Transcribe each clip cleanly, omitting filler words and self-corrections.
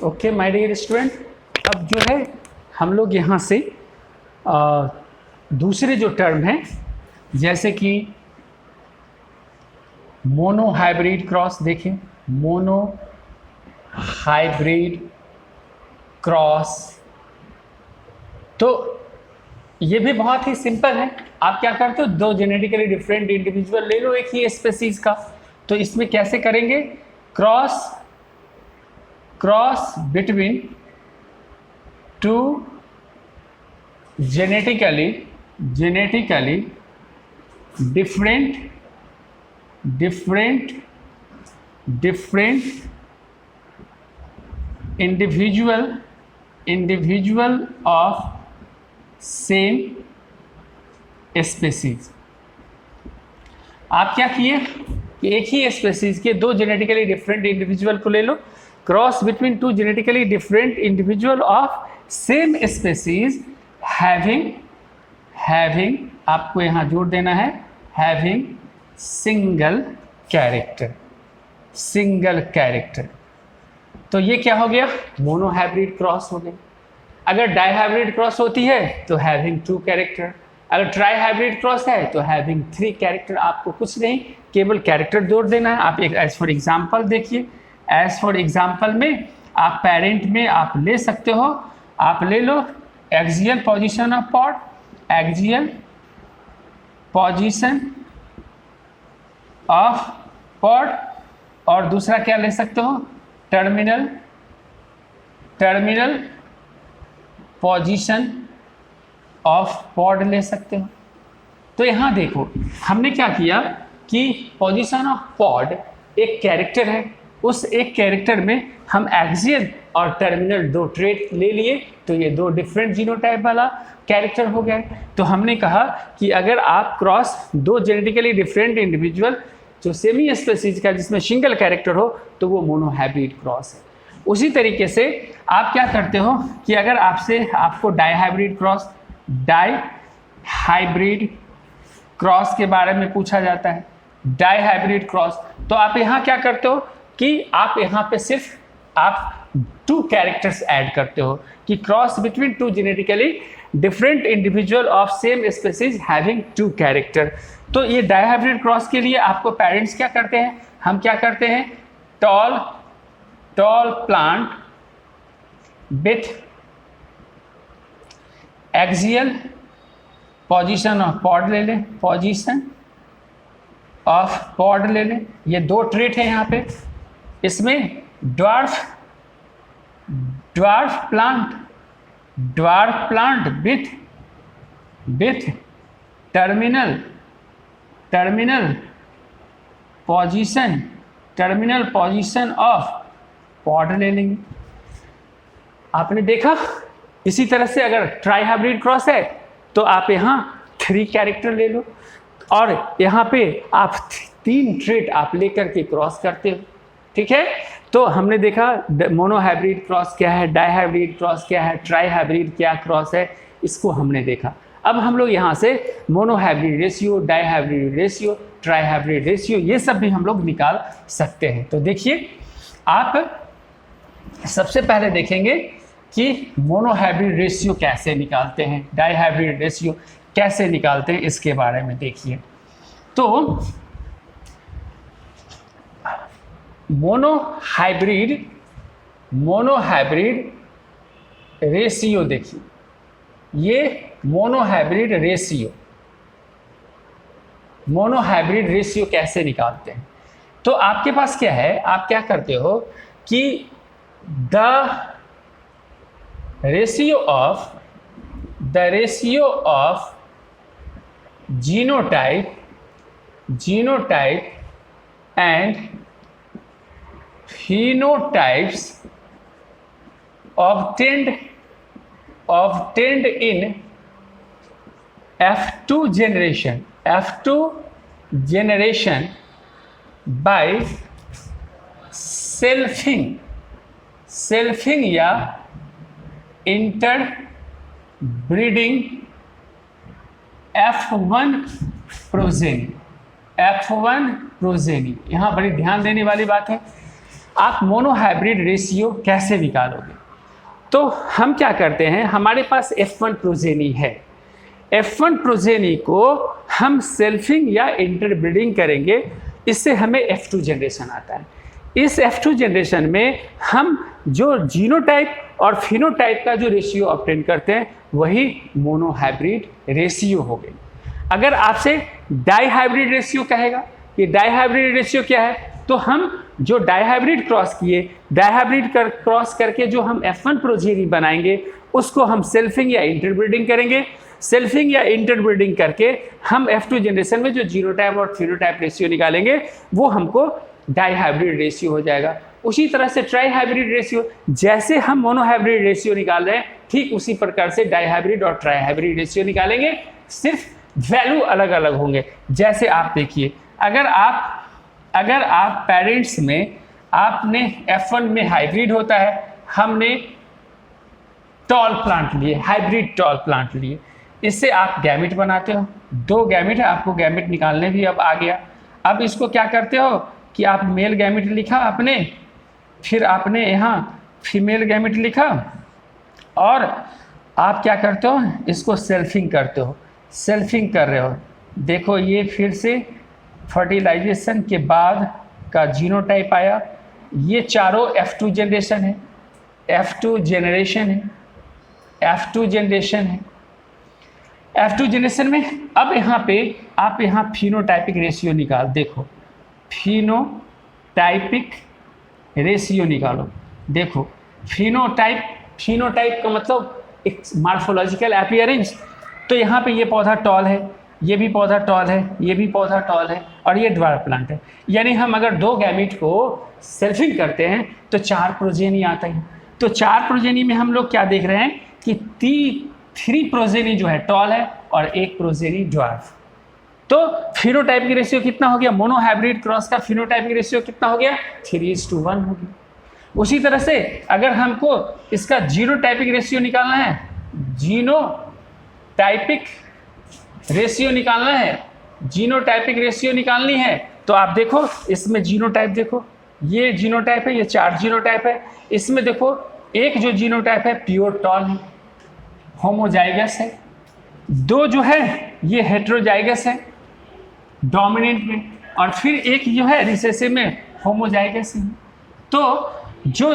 Okay my dear student, अब जो है हम लोग यहाँ से दूसरे जो टर्म हैं जैसे कि मोनो हाइब्रिड क्रॉस, देखें मोनो हाइब्रिड क्रॉस, तो ये भी बहुत ही सिंपल है। आप क्या करते हो, दो जेनेटिकली डिफरेंट इंडिविजुअल ले लो एक ही स्पेसीज का, तो इसमें कैसे करेंगे, cross between two genetically different individual of same species। आप क्या किए कि एक ही स्पेसीज के दो जेनेटिकली डिफरेंट इंडिविजुअल को ले लो, cross between two genetically different individual of same species having आपको यहां जोड़ देना है, हैविंग सिंगल कैरेक्टर। तो ये क्या हो गया, मोनो हाइब्रिड क्रॉस हो गया। अगर डाई हाइब्रिड क्रॉस होती है तो हैविंग 2 कैरेक्टर, अगर ट्राई हाइब्रिड क्रॉस है तो हैविंग 3 कैरेक्टर। आपको कुछ नहीं, केवल कैरेक्टर जोड़ देना है। आप एक एज फॉर एग्जांपल देखिए, एज फॉर एग्जांपल में आप पेरेंट में आप ले सकते हो, आप ले लो axial position of pod, axial position of pod, और दूसरा क्या ले सकते हो, टर्मिनल पोजीशन ऑफ पॉड ले सकते हो। तो यहाँ देखो हमने क्या किया कि पोजीशन ऑफ पॉड एक कैरेक्टर है, उस एक कैरेक्टर में हम एक्सियल और टर्मिनल दो ट्रेट ले लिए, तो ये दो डिफरेंट जीनोटाइप वाला कैरेक्टर हो गया। तो हमने कहा कि अगर आप क्रॉस दो जेनेटिकली डिफरेंट इंडिविजुअल जो सेमी स्पेसीज का जिसमें सिंगल कैरेक्टर हो तो वो मोनो हाइब्रिड क्रॉस है। उसी तरीके से आप क्या करते हो कि अगर आपको डाई हाइब्रिड क्रॉस के बारे में पूछा जाता है, डाई हाइब्रिड क्रॉस, तो आप यहाँ क्या करते हो कि आप यहाँ पे सिर्फ आप 2 कैरेक्टर्स ऐड करते हो कि cross between 2 genetically different individual of same species having 2 character. तो ये डाई हाइब्रिड क्रॉस के लिए आपको पेरेंट्स क्या करते हैं, हम क्या करते हैं, tall plant with axial position of pod ले लें, पोजीशन ऑफ पॉड ले लें। ये दो ट्रेट है यहाँ पे, इसमें dwarf plant with terminal position of pod ले लेंगे। आपने देखा, इसी तरह से अगर ट्राई हाइब्रिड क्रॉस है तो आप यहाँ 3 कैरेक्टर ले लो, और यहाँ पे आप 3 ट्रेट आप लेकर के क्रॉस करते हो, ठीक है। तो हमने देखा मोनो हाइब्रिड क्रॉस क्या है, डाई हाइब्रिड क्रॉस क्या है, ट्राई हाइब्रिड क्या क्रॉस है, इसको हमने देखा। अब हम लोग यहाँ से monohybrid ratio, dihybrid ratio, trihybrid ratio, ये सब भी हम लोग निकाल सकते हैं। तो देखिए, आप सबसे पहले देखेंगे कि मोनो हाइब्रिड रेशियो कैसे निकालते हैं, डाई हाइब्रिड रेशियो कैसे निकालते हैं, इसके बारे में देखिए। तो मोनो हाइब्रिड रेशियो देखिए, ये मोनो हाइब्रिड रेशियो कैसे निकालते हैं। तो आपके पास क्या है, आप क्या करते हो कि the ratio of genotype and phenotypes obtained in F2 generation by selfing या interbreeding F1 प्रोजेनी। यहाँ बड़ी ध्यान देने वाली बात है, आप मोनोहाइब्रिड रेशियो कैसे निकालोगे? तो हम क्या करते हैं, हमारे पास F1 प्रोजेनी है, F1 प्रोजेनी को हम सेल्फिंग या इंटरब्रीडिंग करेंगे, इससे हमें F2 जनरेशन आता है। इस F2 जनरेशन में हम जो जीनोटाइप और फिनोटाइप का जो रेशियो ऑब्टेन करते हैं वही मोनोहाइब्रिड रेशियो हो गई। अगर आपसे डाईहाइब्रिड रेशियो कहेगा कि डाईहाइब्रिड रेशियो क्या है, तो हम जो डाईहाइब्रिड क्रॉस किए, डाईहाइब्रिड क्रॉस करके जो हम F1 प्रोजेनी बनाएंगे उसको हम सेल्फिंग या इंटरब्रीडिंग करेंगे। सेल्फिंग या इंटरब्रीडिंग करके हम F2 जनरेशन में जो जीनोटाइप और फिनोटाइप रेशियो निकालेंगे वो हमको डाईहाइब्रिड रेशियो हो जाएगा। उसी तरह से ट्राईहाइब्रिड रेशियो, जैसे हम मोनोहाइब्रिड रेशियो निकाल रहे हैं ठीक उसी प्रकार से डाईहाइब्रिड और ट्राईहाइब्रिड रेशियो निकालेंगे, सिर्फ वैल्यू अलग अलग होंगे। जैसे आप देखिए, अगर आप पेरेंट्स में आपने F1 में हाइब्रिड होता है, हमने टॉल प्लांट लिए, हाइब्रिड टॉल प्लांट लिए, इससे आप गैमेट बनाते हो, 2 गैमेट है, आपको गैमेट निकालने भी अब आ गया। अब इसको क्या करते हो कि आप मेल गैमेट लिखा आपने, फिर आपने यहाँ फीमेल गैमेट लिखा और आप क्या करते हो, इसको सेल्फिंग करते हो। सेल्फिंग कर रहे हो, देखो ये फिर से फर्टिलाइजेशन के बाद का जीनोटाइप आया। ये चारों F2 जनरेशन है, F2 जनरेशन है, F2 जनरेशन है। F2 जनरेशन में अब यहाँ पे आप यहाँ फिनोटाइपिक रेशियो निकाल, देखो फिनोटाइपिक रेशियो निकालो। देखो फिनोटाइप का मतलब एक मार्फोलॉजिकल अपीयरेंस। तो यहाँ पे ये पौधा टॉल है, ये भी पौधा टॉल है, ये भी पौधा टॉल है और ये ड्वार्फ प्लांट है। यानी हम अगर 2 गैमेट को सेल्फिंग करते हैं तो 4 प्रोजेनी आता है। तो 4 प्रोजेनी में हम लोग क्या देख रहे हैं कि 3 प्रोजेनी जो है टॉल है और 1 प्रोजेनी ड्वार्फ। तो फिनोटाइप की रेशियो कितना हो गया, मोनोहाइब्रिड क्रॉस का फिनोटाइप की रेशियो कितना हो गया, 3:1 हो गया। उसी तरह से अगर हमको इसका जीनोटाइपिक रेशियो निकालना है, जीनोटाइपिक रेशियो निकालनी है, तो आप देखो इसमें जीनोटाइप, देखो ये जीनोटाइप है, ये 4 जीनोटाइप है। इसमें देखो एक जो जीनोटाइप है प्योर टॉल है, होमोजाइगस है, 2 जो है ये हेट्रोजाइगस है डोमिनेंट में, और फिर एक जो है रिसेसिव में होमोजाइगस है। तो जो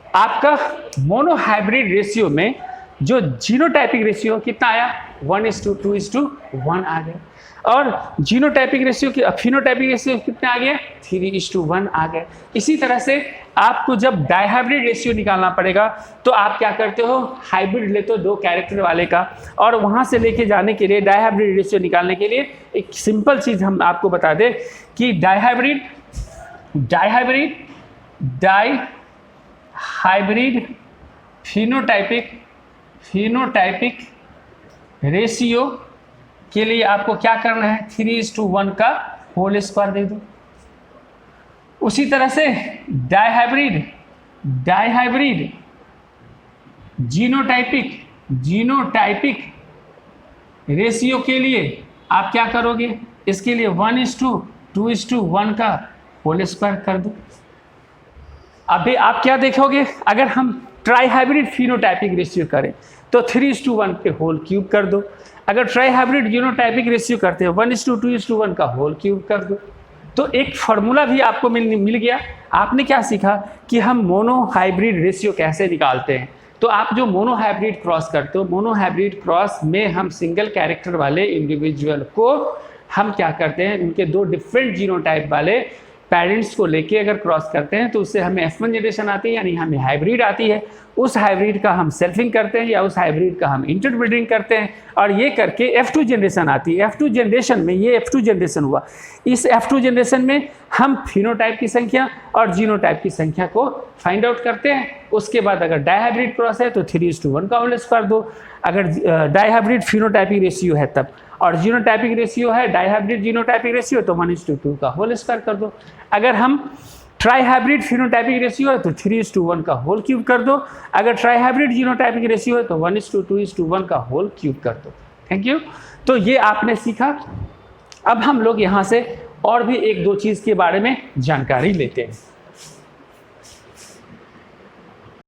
आपका मोनोहाइब्रिड रेशियो में जो जीनोटाइपिक रेशियो कितना आया, 1:2:1 आ गया, और जीनोटाइपिक रेशियो की फिनोटाइपिक रेशियो कितना आ गया, 3:1 आ गया। इसी तरह से आपको जब डाईहाइब्रिड रेशियो निकालना पड़ेगा तो आप क्या करते हो, हाइब्रिड लेते हो 2 कैरेक्टर वाले का, और वहाँ से लेके जाने के लिए डाईहाइब्रिड रेशियो निकालने के लिए एक सिंपल चीज़ हम आपको बता दें कि डाईहाइब्रिड फिनोटाइपिक रेशियो के लिए आपको क्या करना है, 3:1 का होल स्क्वायर दे दो। उसी तरह से डाईहाइब्रिड जीनोटाइपिक रेशियो के लिए आप क्या करोगे, इसके लिए 1:2:1 का होल स्क्वायर कर दो। अभी आप क्या देखोगे, अगर हम ट्राईहाइब्रिड फिनोटाइपिक रेशियो करें तो 3:1 पे होल क्यूब कर दो। अगर ट्राईहाइब्रिड जीनोटाइपिक रेशियो करते हैं 1:2:1 का होल क्यूब कर दो। तो एक फार्मूला भी आपको मिल गया। आपने क्या सीखा कि हम मोनोहाइब्रिड रेशियो कैसे निकालते हैं। तो आप जो मोनोहाइब्रिड क्रॉस करते हो, मोनोहाइब्रिड क्रॉस में हम सिंगल कैरेक्टर वाले इंडिविजुअल को हम क्या करते हैं, उनके 2 डिफरेंट जीनोटाइप वाले पेरेंट्स को लेके अगर क्रॉस करते हैं तो उससे हमें F1 जनरेशन आती है, यानी हमें हाइब्रिड आती है। उस हाइब्रिड का हम सेल्फिंग करते हैं या उस हाइब्रिड का हम इंटरब्रीडिंग करते हैं, और ये करके F2 जनरेशन आती है। F2 जनरेशन में ये F2 जनरेशन हुआ। इस F2 जनरेशन में हम फिनोटाइप की संख्या और जीनोटाइप की संख्या को फाइंड आउट करते हैं। उसके बाद अगर डाईहाइब्रिड क्रॉस है तो 3:1 का होल स्क्वायर दो। अगर डाईहाइब्रिड फिनोटाइपिक रेशियो है तब, और जीनोटाइपिक रेशियो है डाईहाइब्रिड जीनोटाइपिक रेशियो तो 1:2 का होल स्क्वायर कर दो। अगर हम ट्राईहाइब्रिड फिनोटाइपिक रेशियो है तो 3:1 का होल क्यूब कर दो। अगर ट्राईहाइब्रिड जीनोटाइपिक रेशियो है तो 1:2:1 का होल क्यूब कर दो। Thank you. तो ये आपने सीखा। अब हम लोग यहाँ से और भी 1-2 चीज़ के बारे में जानकारी लेते हैं।